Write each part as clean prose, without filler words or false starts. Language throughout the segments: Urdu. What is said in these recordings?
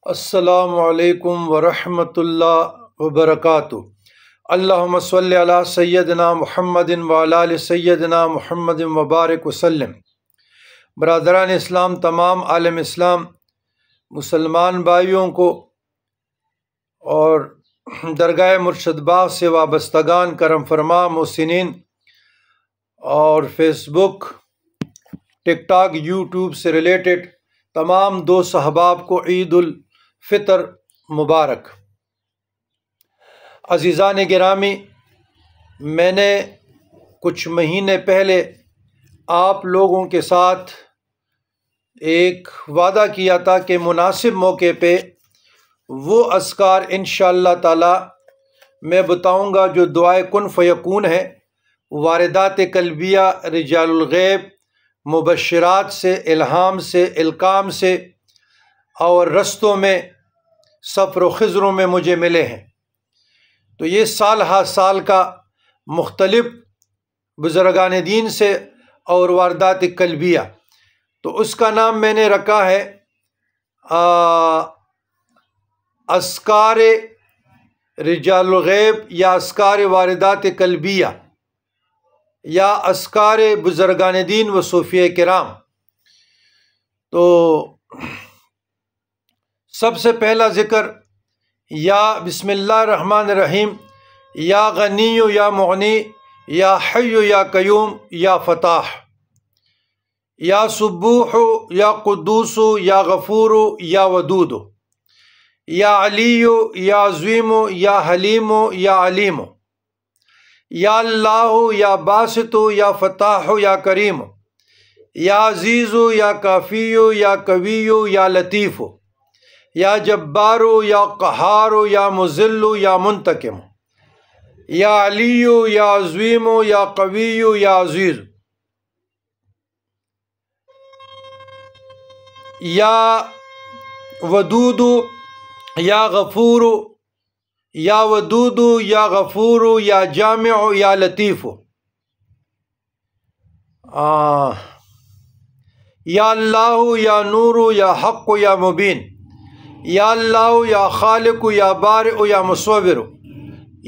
السلام علیکم ورحمۃ اللہ وبرکاتہ۔ اللہم صلی علی سیدنا محمد وعلی آل سیدنا محمد وبارک وسلم۔ برادران اسلام، تمام عالم اسلام مسلمان بھائیوں کو اور درگاہ مرشد باغ سے وابستگان کرم فرما محسنین اور فیس بک، ٹک ٹاک، یوٹیوب سے ریلیٹڈ تمام دوست احباب کو عید الفطر مبارک۔ عزیزان گرامی، میں نے کچھ مہینے پہلے آپ لوگوں کے ساتھ ایک وعدہ کیا تھا کہ مناسب موقع پہ وہ اذکار انشاءاللہ تعالی میں بتاؤں گا جو دعائے کن فیکون ہے، واردات قلبیہ، رجال الغیب، مبشرات سے، الہام سے، القام سے اور رستوں میں، سفر و خضروں میں مجھے ملے ہیں۔ تو یہ سال ہر سال کا مختلف بزرگان دین سے اور واردات قلبیہ، تو اس کا نام میں نے رکھا ہے اذکار رجال الغیب یا اذکار واردات قلبیہ یا اذکار بزرگان دین و صوفیہ کرام۔ تو سب سے پہلا ذکر یا بسم اللہ الرحمن الرحیم، یا غنی یا مغنی، یا حی یا قیوم، یا فتاح، یا سبوح یا قدوس، یا غفور یا ودود، یا علی یا عظیم، یا حلیم یا علیم، یا اللہ یا باسط یا فتاح یا کریم، یا عزیز یا کافی یا قوی یا لطیف، یا جبار یا قہار یا مذل یا منتقم، یا علی یا عظیم یا قوی یا عزیز، یا ودود یا غفور، یا ودود یا غفور، یا جامع یا لطیف، یا اللہ یا نور یا حق یا مبین، یا اللہ یا خالق یا بارئ یا مصور،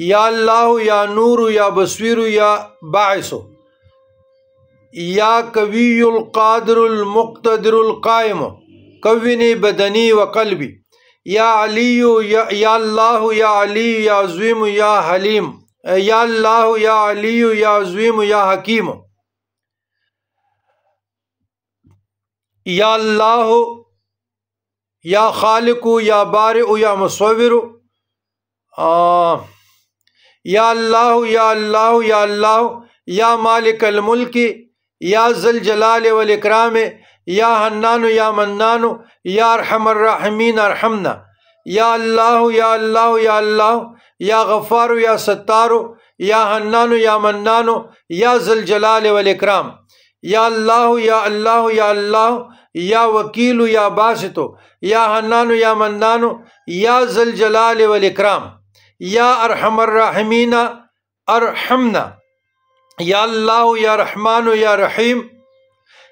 یا اللہ یا نور یا بصیر یا باعث، یا قوی القادر المقتدر القائم، قونی بدنی و قلبی، یا علی یا اللہ یا علی یا عظیم یا حلیم، یا اللہ یا علی یا عظیم یا حکیم، یا اللہ یا خالق یا بارئ یا مصور، یا اللہ یا اللہ یا اللہ یا مالک الملک، یا ذی الجلال والاکرام، یا حنان یا منان، یا ارحم الراحمین ارحمنا، یا اللہ یا اللہ یا اللہ یا غفار یا ستار، یا حنان یا منان، یا ذی الجلال والاکرام، یا اللہ یا اللہ یا اللہ یا وکیل یا باسط، یا حنان یا منان، یا ذی الجلال والاکرام، یا ارحم الراحمین ارحمنا، یا اللہ یا رحمان یا رحیم،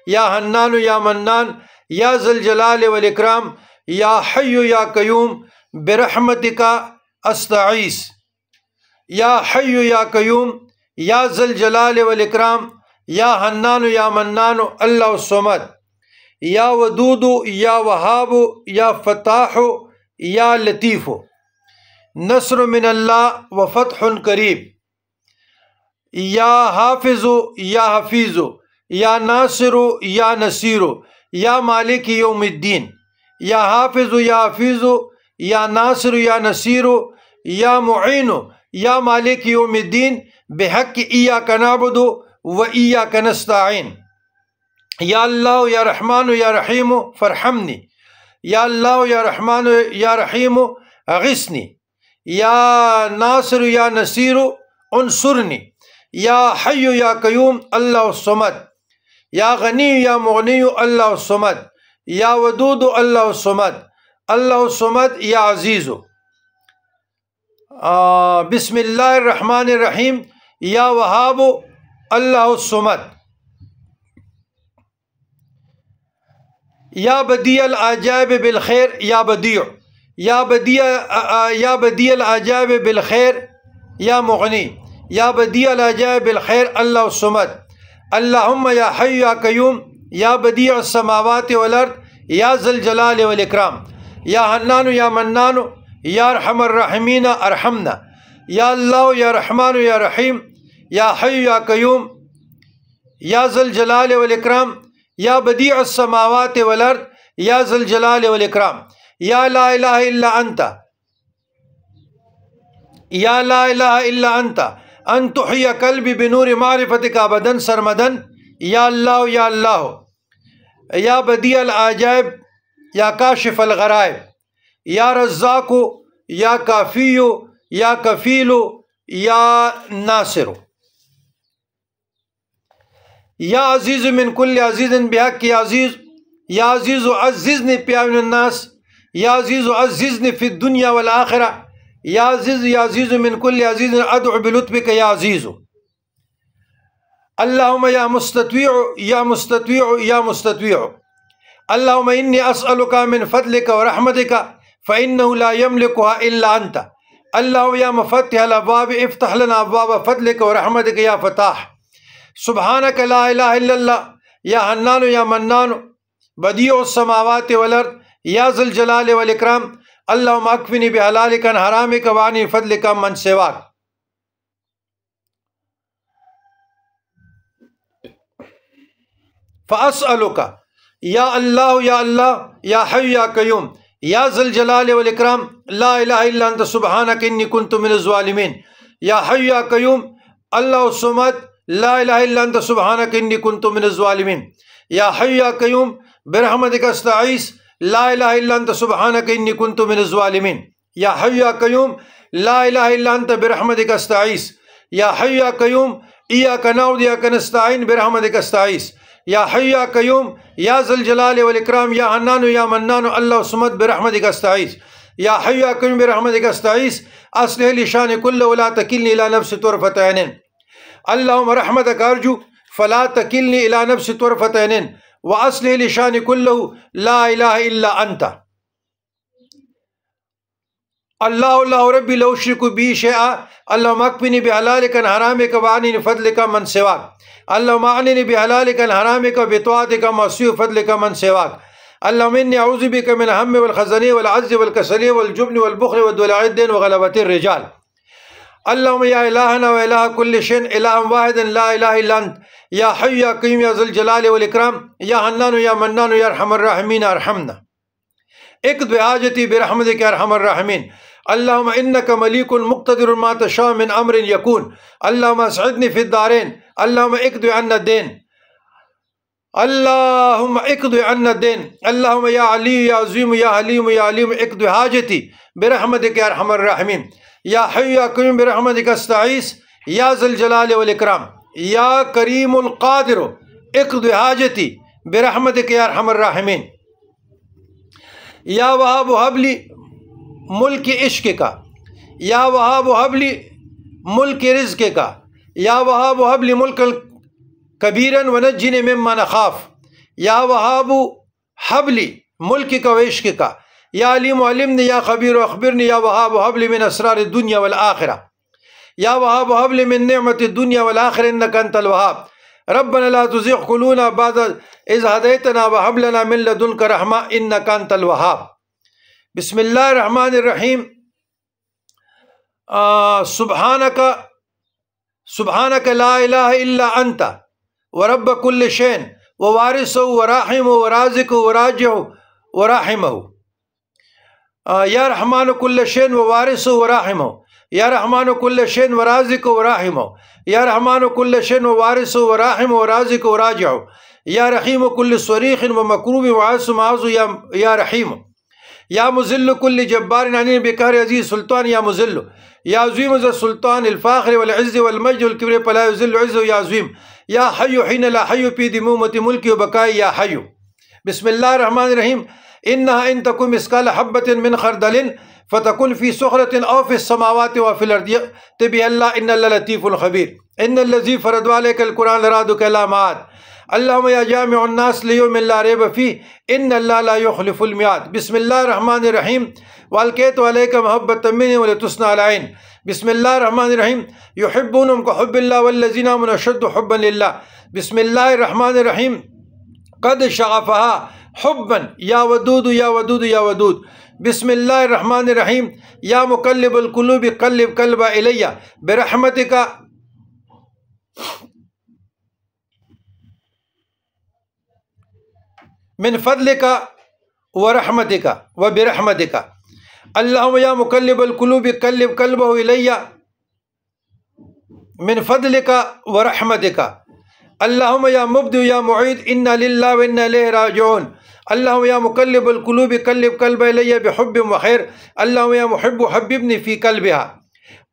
یا حنان یا منان، یا ذی الجلال والاکرام، یا حی یا قیوم برحمتک استغیث، یا حی یا قیوم، یا ذی الجلال والاکرام، یا حنان یا منان اللہ الصمد، یا ودود یا وہاب، یا فتاح یا لطیف، نصر من اللہ و فتح قریب، یا حافظ یا حفیظ، یا ناصر یا نصیر، یا مالک یوم الدین، یا حافظ یا حفیظ، یا ناصر یا نصیر، یا معین، یا مالک یوم الدین، بحق ایاک نعبد و ایاک نستعین، یا اللہ یا رحمان یا رحیم فرحمنی، یا اللہ یا رحمان یا رحیم اغثنی، یا ناصر یا نصیر انصرنی، یا حی یا قیوم اللہ الصمد، یا غنی یا مغنی اللہ الصمد، یا ودود اللہ الصمد، اللہ الصمد، یا عزیز۔ بسم اللہ الرحمن الرحیم، یا وہاب اللہ الصمد، یا بدیع العجائب بالخیر، یا بدیع، یا بدیع العجائب بالخیر یا مغنی، یا بدیع العجائب بالخیر اللہ الصمد، اللہم یا حی یا قیوم یا بدیع السماوات والارض یا ذی الجلال والاکرام، یا حنان یا منان یا ارحم الراحمین ارحمنا، یا اللہ یا رحمان یا رحیم یا حی یا قیوم یا ذی الجلال والاکرام یا بدیع السماوات والارض یا ذی الجلال والاکرام، یا لا الہ الا انت، یا لا الہ الا انت ان تحیی قلبی بنور معرفتک ابدا سرمدا، یا اللہ یا اللہ یا بدیع العجائب یا کاشف الغرائب، یا رزاق یا کافی یا کفیل یا ناصر، یا عزیز من کل عزیز بحق عزیز، یا عزیز عززنی بأعین الناس، یا عزیز عززنی فی الدنیا والآخرہ، یا عزیز من کل عزیز ادعو بلطفک یا عزیز، اللہم یا مستطیع یا مستطیع یا مستطیع، اللہم انی اسألک من فضلک ورحمتک فإنه لا يملكها إلا أنت، اللہم یا مفتح الابواب افتح لنا ابواب فضلک ورحمتک یا فتاح، سبحانک لا الہ الا اللہ یا حنان یا منان بدیع السماوات والارض یا ذی الجلال والاکرام، اللہم اکفنی بحلالک عن حرامک وعنی فضلک من سواک۔ فاسألک یا اللہ یا حی یا قیوم یا ذی الجلال والاکرام لا الہ الا انت سبحانک انی کنت من الظالمین، یا حی یا قیوم اللہ الصمد لا الہ الا انت سبحانک انی کنت من الظالمین، یا حی یا قیوم برحمتک استعیذ لا الہ الا انت سبحانک انی کنت من الظالمین، یا حی یا قیوم لا الہ الا انت برحمتک استعیذ، یا حی یا قیوم ایاک نعبد وایاک نستعین برحمتک استعیذ، یا حی یا قیوم یا ذی الجلال والاکرام یا حنان یا منان اللہ الصمد برحمتک استعیذ، یا حی یا قیوم برحمتک استعیذ اصلح لی شانی کلہ ولا تکلنی الی نفسی طرفۃ عین، اللہم رحمتک ارجو فلا تکلنی الی نفسی طرفۃ عین واصلح لی شانی کلہ لا الہ الا انت، اللہ ربی لا اشرک بہ شیئا، اللہم اکفنی بحلالک عن حرامک وعنی بفضلک من سواک، اللہم اعننی بحلالک عن حرامک وبطاعتک وسوء فضلک من سواک، اللہم انی اعوذ بک من الہم والحزن والعجز والکسل والجبن والبخل ودلع الدین وغلبۃ الرجال، اللہم یا الہنا و الہ کل شیء الہ واحد لا الہ الا انت، یا حی یا قیوم یا ذی الجلال والاکرام یا حنان یا منان یا ارحم الراحمین ارحمنا، اقض حاجتی برحمتک یا ارحم الراحمین، اللہم انک ملیک مقتدر ما تشاء من امر یکون، اللہم اسعدنی فی الدارین، اللہم اقض عنا الدین، اللہم اقض عنا الدین، اللہم یا علی یا عظیم یا حلیم یا علیم اقض حاجتی برحمتک یا ارحم الراحمین، یا حی یا قیوم برحمتک استعیذ یا ذی الجلال والاکرام، یا کریم القادر اقض حاجتی برحمتک یا ارحم الراحمین، یا وہاب ہب لی ملک عشق کا، یا وہاب ہب لی ملک رزق کا، یا وہاب ہب لی ملک کبیرا ونجنی مما نخاف، یا وہاب ہب لی ملک کا وعشق کا، یا علیم علمنی یا خبیر اخبرنی، یا وہاب ہب لی من اسرار الدنیا والآخرہ، یا وہاب ہب لی من نعمت الدنیا والآخرہ انک انت الوہاب، ربنا لا تزغ قلوبنا بعد اذ ہدیتنا وہب لنا من لدنک رحمہ انک انت الوہاب۔ بسم اللہ الرحمن الرحیم، سبحانک لا الہ الا انت ورب کل شیء ووارثہ وراحمہ ورازقہ وراجعہ وراحمہ، یا رحمان کل شیء ووارثہ وراحمہ، یا رحمان کل شیء ورازقہ وراحمہ، یا رحمان کل شیء ووارثہ وراحمہ ورازقہ وراجعہ، یا رحیم کل صریخ ومکروب وعاص معاذ یا رحیم، یا مذل کل جبار عنید بقہر عزیز سلطان یا مذل، یا عظیم ذا السلطان الفاخر والعز والمجد والکبر فلا یذل عز یا عظیم، یا حی حین لا حی فی دمومۃ ملکی وبقائی یا حی۔ بسم اللہ الرحمن الرحیم، انہا ان تکن مثقال حبۃ من خردل فتکن فی صخرۃ او فی السماوات و فی الارض یأت بها اللہ ان اللہ لطیف خبیر، ان الذی فرض علیک القرآن لرادک الی معاد، اللهم يا جامع الناس ليوم لا ريب فيه إن الله لا يخلف الميعاد. بسم الله الرحمن الرحيم وألقيت عليك محبة مني ولتصنع على عيني. بسم الله الرحمن الرحيم يحبونهم كحب الله والذين آمنوا أشد حبا لله. بسم الله الرحمن الرحيم قد شغفها حبا يا ودود يا ودود يا ودود. بسم الله الرحمن الرحيم يا مقلب القلوب قلب قلبها إلي برحمتك من فضلك ورحمتك وبرحمتك. اللهم يا مقلب القلوب قلب قلبه إلي من فضلك ورحمتك. اللهم يا مبدئ يا معيد إنا لله وإنا إليه راجعون. اللهم يا مقلب القلوب قلب قلبه إلي بحب وخير. اللهم يا محب حببني في قلبها.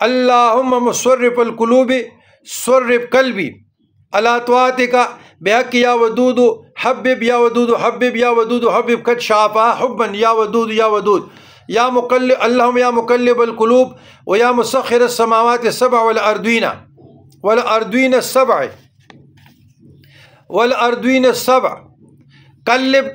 اللهم مصرف القلوب صرف قلبي على طاعتك بحق يا ودود حبب يا ودود حبب يا ودود حبب قد شافها حبا يا ودود يا ودود. يا مقلب اللهم يا مقلب القلوب ويا مسخر السماوات السبع والأرضين السبع قلب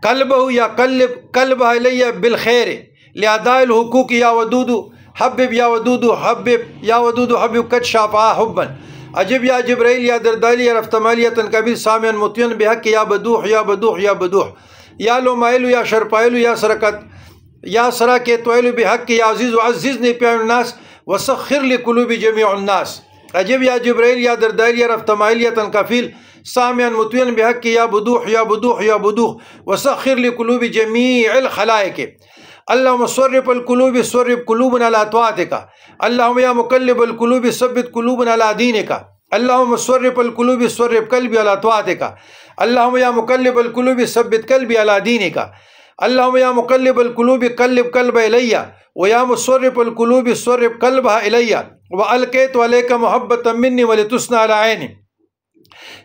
قلبه يا قلب قلبها إلي بالخير لأداء الحقوق يا ودود حبب يا ودود حبب يا ودود حبب قد شافها حبا. عجب يا جبرائيل يا دردالي يا رفتمالي يا تنكبير سامعا مطيعا بحق يا بدوح يا بدوح يا بدوح. يا لومائل يا شرپائل يا سركت يا سراك طويل بحق يا عزيز وعززني بيع الناس وسخر لقلوب جميع الناس. عجب يا جبرائيل يا دردائل يا رفتمائل يا تنكفيل سامعا مطيعا بحق يا بدوح يا بدوح يا بدوح وسخر لقلوب جميع الخلائق. اللهم صرف القلوب صرف قلوبنا على طاعتك. اللهم يا مقلب القلوب ثبت قلوبنا على دينك. اللهم صرف القلوب صرف قلبي على طاعتك. اللهم يا مقلب القلوب ثبت قلبي على دينك. اللهم يا مقلب القلوب قلب قلبي إلي ويا مصرف القلوب صرف قلبها إلي وألقيت عليك محبة مني ولتصنع على عيني.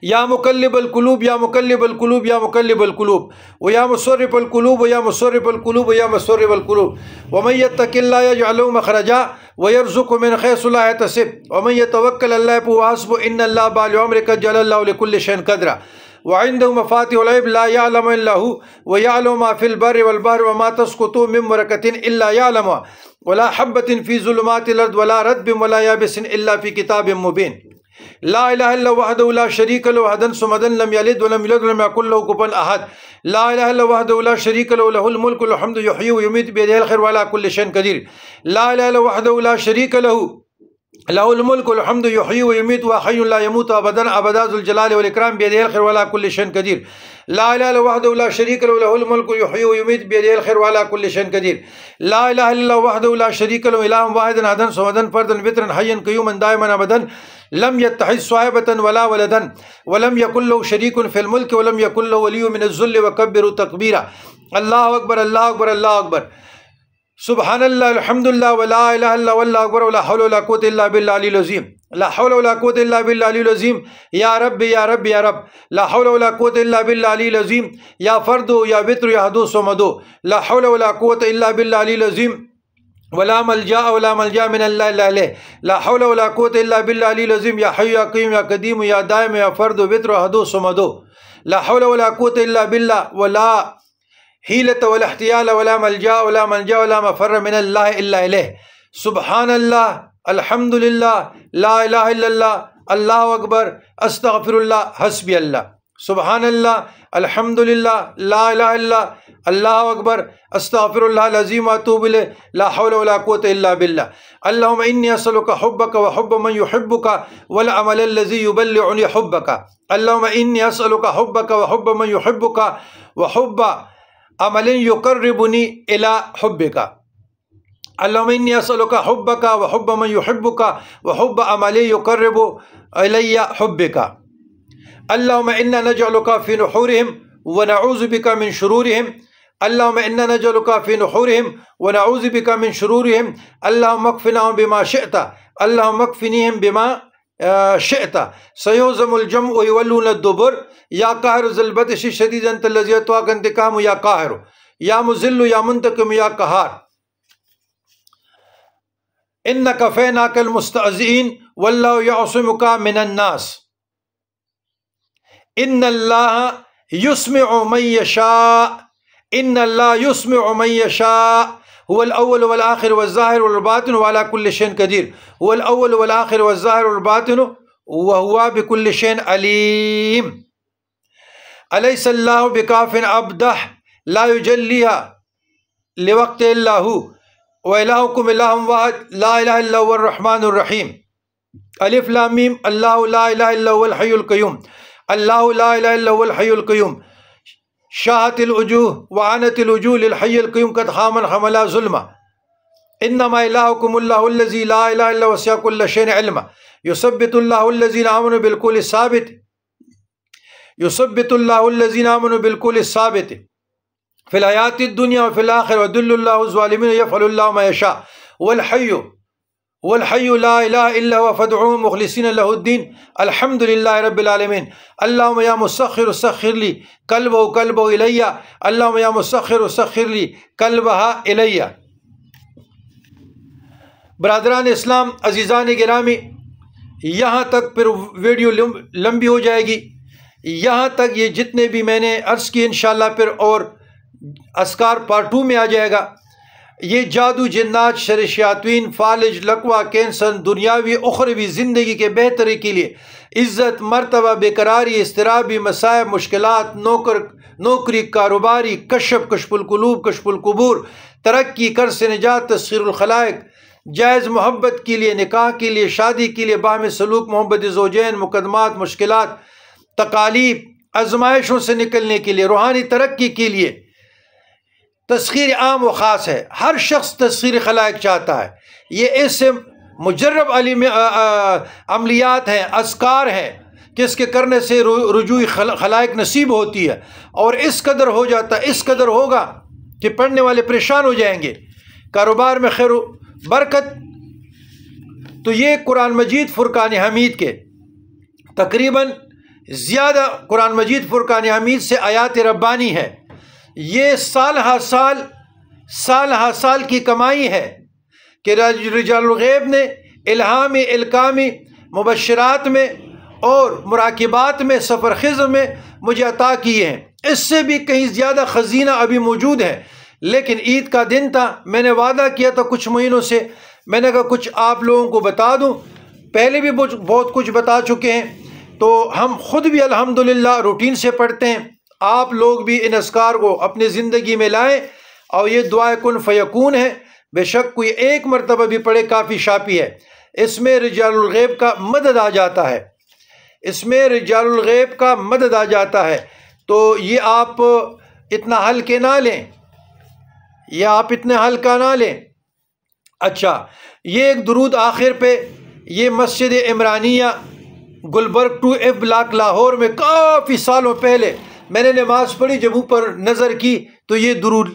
يا مقلب القلوب يا مقلب القلوب يا مقلب القلوب ويا مصرف القلوب ويا مصرف القلوب ويا مصرف القلوب. ومن يتق الله يجعل له مخرجا ويرزقه من حيث لا يحتسب ومن يتوكل على الله فهو حسبه إن الله بالغ أمره قد جعل الله لكل شيء قدرا. وعنده مفاتيح الغيب لا يعلم إلا هو ويعلم ما في البر والبحر وما تسقط من ورقة إلا يعلمها ولا حبة في ظلمات الأرض ولا رطب ولا يابس إلا في كتاب مبين. لا إله إلا وحده لا شريك له وحدا صمدا لم يلد ولم يولد ولم يكن له كفوا أحد. لا إله إلا وحده لا شريك له له الملك والحمد يحيي ويميت بيده الخير وعلى كل شيء قدير. لا إله إلا وحده لا شريك له له الملك والحمد يحيي ويميت وحي لا يموت أبدا أبدا ذو الجلال والإكرام بيده الخير وعلى كل شيء قدير. لا إله إلا وحده لا شريك له له الملك يحيي ويميت بيده الخير وعلى كل شيء قدير. لا إله إلا وحده لا شريك له إله واحد أحدا صمدا فردا وترا حيا قيوما دائما أبدا لم يتخذ صاحبة ولا ولدا ولم يكن له شريك في الملك ولم يكن له ولي من الذل وكبره تكبيرا. الله أكبر الله أكبر الله أكبر. سبحان الله الحمد لله ولا إله إلا والله أكبر ولا حول ولا قوة إلا بالله العلي العظيم. لا حول ولا قوة إلا بالله العلي العظيم. يا رب يا رب يا رب. لا حول ولا قوة إلا بالله العلي العظيم. يا فرد يا بتر يا هدو صمدو. لا حول ولا قوة إلا بالله العلي العظيم. ولا ملجأ ولا ملجأ من الله إلا إليه. لا حول ولا قوة إلا بالله العلي العظيم. يا حي يا قيوم يا قديم يا دائم يا فرد بتر هدو صمدو. لا حول ولا قوة إلا بالله ولا حيلة ولا احتيال ولا ملجأ ولا منجا ولا مفر من الله إلا إليه. سبحان الله الحمد لله لا إله إلا الله الله أكبر أستغفر الله حسبي الله. سبحان الله الحمد لله لا إله إلا الله أكبر أستغفر الله العظيم وأتوب إليه. لا حول ولا قوة إلا بالله. اللهم إني أسألك حبك وحب من يحبك والعمل الذي يبلغني حبك. اللهم إني أسألك حبك وحب من يحبك وحب عمل يقربني إلى حبك. اللهم إني أسألك حبك وحب من يحبك وحب عمل يقرب إلي حبك. اللهم إنا نجعلك في نحورهم ونعوذ بك من شرورهم. اللهم إنا نجعلك في نحورهم ونعوذ بك من شرورهم. اللهم اكفناهم بما شئت. اللهم اكفنيهم بما شئت. سيهزم الجمع ويولون الدبر. يا قاهر ذو البطش الشديد أنت الذي يطاق انتقام يا قاهر يا مذل يا منتقم يا قهار. إن كفيناك المستهزئين والله يعصمك من الناس. ان اللہ یسمع من یشاء، ان اللہ یسمع من یشاء، هو الاول والآخر والظاہر والباطن وعلی کل شیء قدیر، هو الاول والآخر والظاہر والباطن وهو بكل شيء علیم، الیس اللہ بکاف عبدہ لا یجلیها لوقت الا هو وإلہکم الہ واحد لا الہ الا هو الرحمن الرحیم، الف لام میم، اللہ لا الہ الا هو الحی القیوم، اللہ لا الہ الا هو الحی القیوم، شاہت الوجوہ وعنت الوجوہ للحی القیوم قد خامن حملا ظلمہ، انما الہکم اللہ الذی لا الہ الا وسع کل شیء علما، یثبت اللہ الذین آمنوا بالقول الثابت، یثبت اللہ الذین آمنوا بالقول الثابت فی الحیات الدنیا وفی الآخرہ ویذل اللہ الظالمین یفعل اللہ ما یشاء، والحی لا الہ الا هو فادعوه مخلصین له الدین الحمد للہ رب العالمین، اللہم یا مسخر سخر لی قلبہ الیہ، اللہم یا مسخر سخر لی قلبہ الیہ۔ برادران اسلام، عزیزان گرامی، یہاں تک پھر ویڈیو لمبی ہو جائے گی، یہاں تک یہ جتنے بھی میں نے عرض کی انشاءاللہ پھر اور اذکار پارٹ 2 میں آ جائے گا۔ یہ جادو، جنات، شر شیاطین، فالج، لقوہ، کینسر، دنیاوی اخروی زندگی کے بہتری کے لیے عزت، مرتبہ، بیقراری، اضطرابی مصائب، مشکلات، نوکری، کاروباری، کشف القلوب، کشف القبور، ترقی، قرض سے نجات، تسخیر الخلائق، جائز محبت کے لیے، نکاح کے لیے، شادی کے لیے، باہمی سلوک، محبت زوجین، مقدمات، مشکلات، تکالیف، آزمائشوں سے نکلنے کے لیے، روحانی ترقی کے لیے تسخیر عام و خاص ہے۔ ہر شخص تسخیر خلائق چاہتا ہے۔ یہ ایسے مجرب عملیات ہیں، اذکار ہیں کہ اس کے کرنے سے رجوع خلائق نصیب ہوتی ہے، اور اس قدر ہو جاتا ہے، اس قدر ہوگا کہ پڑھنے والے پریشان ہو جائیں گے، کاروبار میں خیر و برکت۔ تو یہ قرآن مجید فرقان حمید کے تقریباً زیادہ قرآن مجید فرقان حمید سے آیات ربانی ہے، یہ سال ہر سال کی کمائی ہے کہ رجال الغیب نے الہامی، الکامی، مبشرات میں اور مراقبات میں، سفر خضر میں مجھے عطا کیے ہیں۔ اس سے بھی کہیں زیادہ خزینہ ابھی موجود ہے، لیکن عید کا دن تھا، میں نے وعدہ کیا تھا کچھ مہینوں سے، میں نے کہا کچھ آپ لوگوں کو بتا دوں، پہلے بھی بہت کچھ بتا چکے ہیں، تو ہم خود بھی الحمدللہ روٹین سے پڑھتے ہیں، آپ لوگ بھی ان اذکار کو اپنی زندگی میں لائیں، اور یہ دعائے کن فیکون ہے، بے شک کوئی ایک مرتبہ بھی پڑھے کافی شافی ہے۔ اس میں رجال الغیب کا مدد آ جاتا ہے، اس میں رجال الغیب کا مدد آ جاتا ہے، تو یہ آپ اتنا ہلکے نہ لیں، یہ آپ اتنے ہلکا نہ لیں۔ اچھا، یہ ایک درود آخر پہ، یہ مسجد عمرانیہ گلبرگ 2F بلاک لاہور میں کافی سالوں پہلے میں نے نماز پڑھی، جب اوپر نظر کی تو یہ درود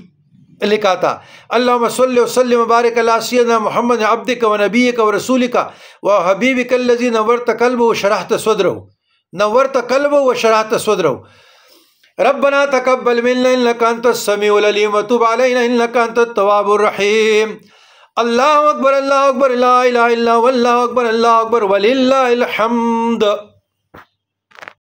لکھا تھا، اللہم صلی وسلم وبارک علی سیدنا محمد عبدک و نبیک و رسولک و حبیبک الذی نورت قلبہ و شرحت صدرہ، ربنا تقبل منا انک انت السمیع العلیم وتب علینا انک انت التواب الرحیم۔ اللہ اکبر، اللہ اکبر، لا الہ الا اللہ، واللہ اکبر، اللہ اکبر، وللہ الحمد۔